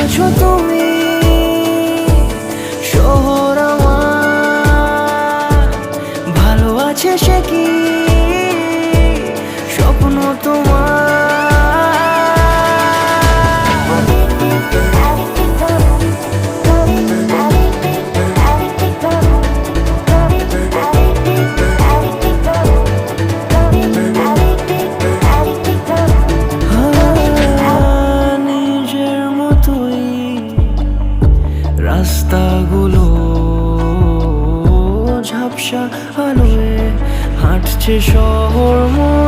আছো তুমি, শহর আমার ভালো আছে সে কি স্বপ্ন তোমার। নিজের মতোই রাস্তাগুলো ঝাপসা আলোয় হাঁটছে শহর।